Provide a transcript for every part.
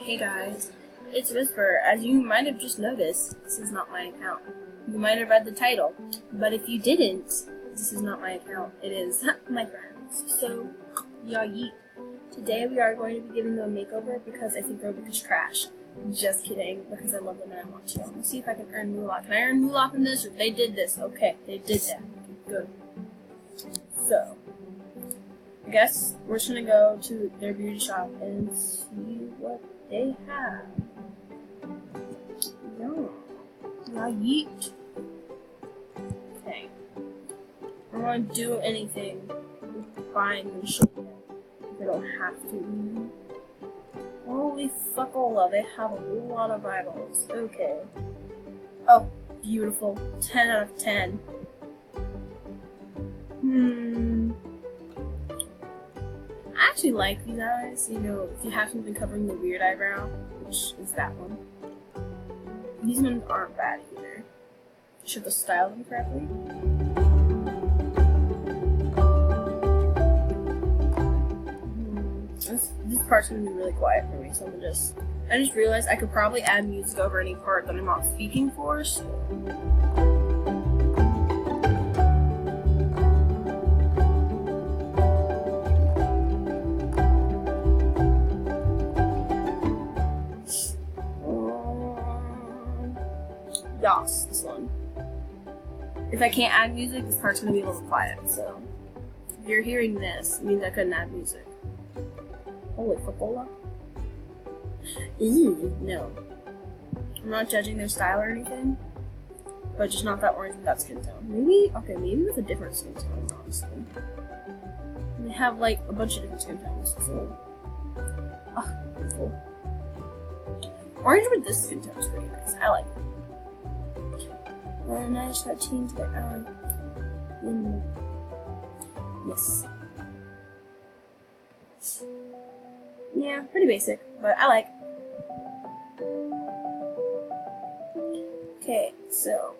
Hey guys, it's Whisper. As you might have just noticed, this is not my account. You might have read the title, but if you didn't, this is not my account. It is my friend's. So, y'all yeet. Today we are going to be giving them a makeover because I think their look is trash. Just kidding, because I love them and I want to. Let's see if I can earn moolah. Can I earn moolah from this? Or they did this. Okay, they did that. Good. So, I guess we're just gonna go to their beauty shop and see what they have. Yeah, yeet. Okay. I don't want to do anything with buying and shopping. I don't have to. Holy fuckola, they have a lot of eyeballs. Okay. Oh, beautiful. 10 out of 10. I actually like these eyes. You know, if you have something covering the weird eyebrow, which is that one. These ones aren't bad either. Should have styled them correctly. This part's gonna be really quiet for me, so I just realized I could probably add music over any part that I'm not speaking for, so. Yas, this one. If I can't add music, this part's gonna be a little quiet, so. If you're hearing this, it means I couldn't add music. Holy fuckola. No. I'm not judging their style or anything, but just not that orange with that skin tone. Maybe with a different skin tone, honestly. They have like a bunch of different skin tones, so. Oh, beautiful. Orange with this skin tone is pretty nice. I like it. And I just got changed the eye. Yes. Yeah, pretty basic, but I like. Okay, so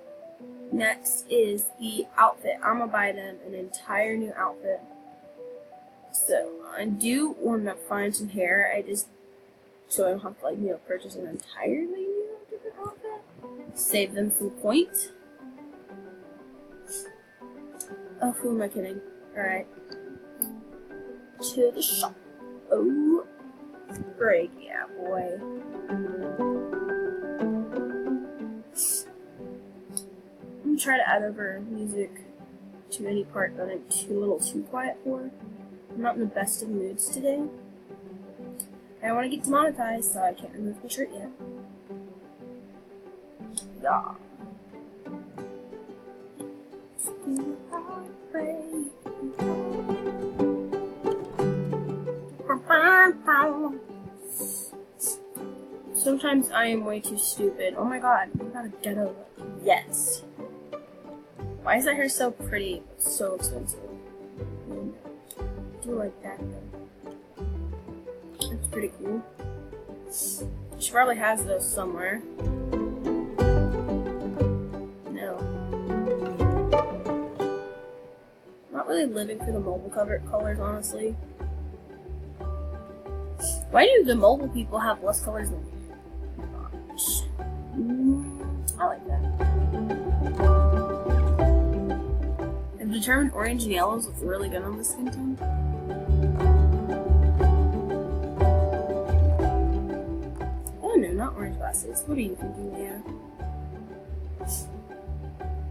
next is the outfit. I'm gonna buy them an entire new outfit. So I do want to find some hair. So I don't have to purchase an entirely new different outfit. Save them some points. Oh, who am I kidding? Alright. To the shop. Oh, great, yeah, boy. I'm gonna try to add over music to any part that I'm a little too quiet for. I'm not in the best of moods today. I want to get demonetized, so I can't remove my shirt yet. Yeah. Sometimes I am way too stupid. Oh my god, I got a ghetto look. Yes. Why is that hair so pretty, but so expensive? I do like that though. That's pretty cool. She probably has those somewhere. No. Not really living for the mobile colors, honestly. Why do the mobile people have less colors than me? Gosh. I like that. I've determined orange and yellows look really good on the skin tone. Oh no, not orange glasses. What are you thinking, Leah?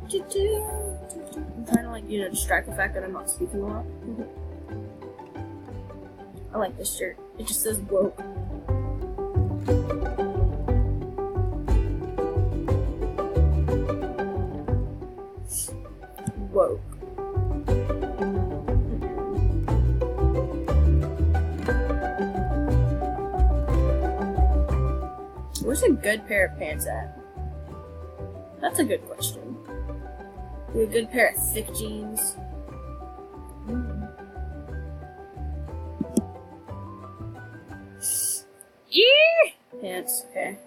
I'm trying to distract the fact that I'm not speaking a lot. I like this shirt. It just says woke. Woke. Where's a good pair of pants at? That's a good question. A good pair of thick jeans. Yeah! Pants, okay.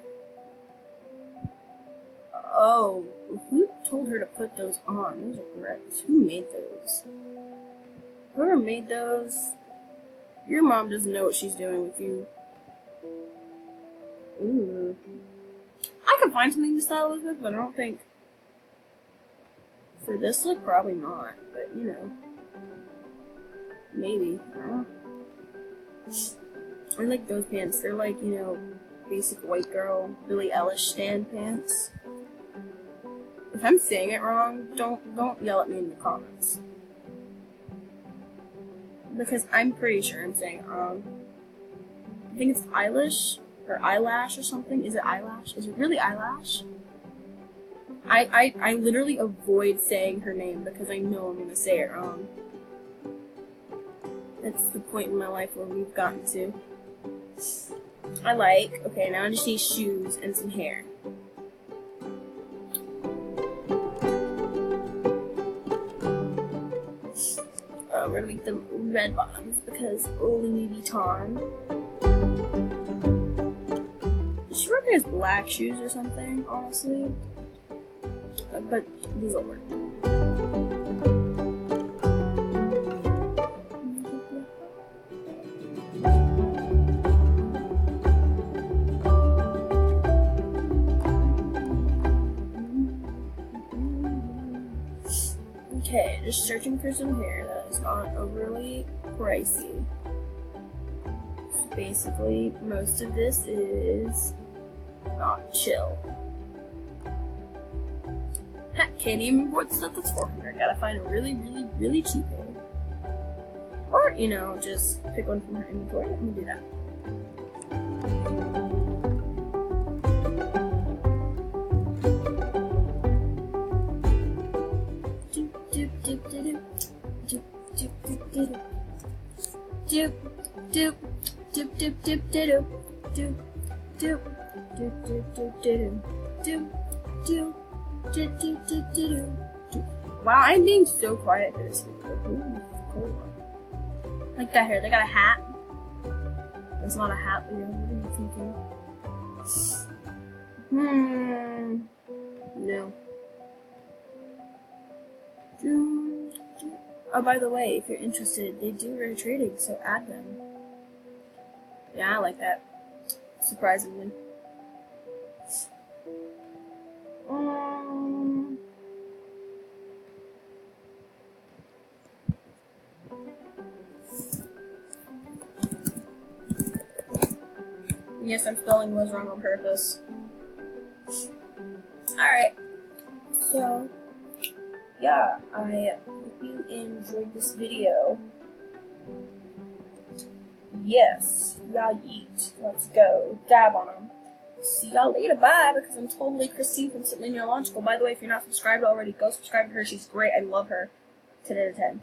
Oh, who told her to put those on? Those are correct. Who made those? Whoever made those, your mom doesn't know what she's doing with you. Ooh. I can find something to style this with, but I don't think for this look, probably not. But you know, maybe. I don't know. I like those pants. They're like, you know, basic white girl Billie Eilish stand pants. If I'm saying it wrong, don't yell at me in the comments. Because I'm pretty sure I'm saying it wrong. I think it's Eilish or eyelash or something. Is it eyelash? Is it really eyelash? I literally avoid saying her name because I know I'm gonna say it wrong. That's the point in my life where we've gotten to. Okay, now I just need shoes and some hair. We're gonna make them red bottoms because Louis Vuitton. She probably has black shoes or something, honestly. But these will work. Okay, just searching for some hair that is not overly pricey. So basically, most of this is not chill. Heck, can't even afford stuff that's $400. Gotta find a really, really, really cheap hair. Or, you know, just pick one from her inventory and do that. Wow, I'm being so quiet for this video. Ooh, cool. Like that hair. They got a hat. It's not a hat, but what are you thinking? No. Oh, by the way, if you're interested, they do rare trading, so add them. Yeah, I like that. Surprisingly. Yes, I'm spelling was wrong on purpose. Alright. So, yeah, I hope you enjoyed this video. Yes, y'all yeet. Let's go. Dab on them. See y'all later. Bye. Because I'm totally Christine from Something Neurological. By the way, if you're not subscribed already, go subscribe to her. She's great. I love her. 10 out of 10.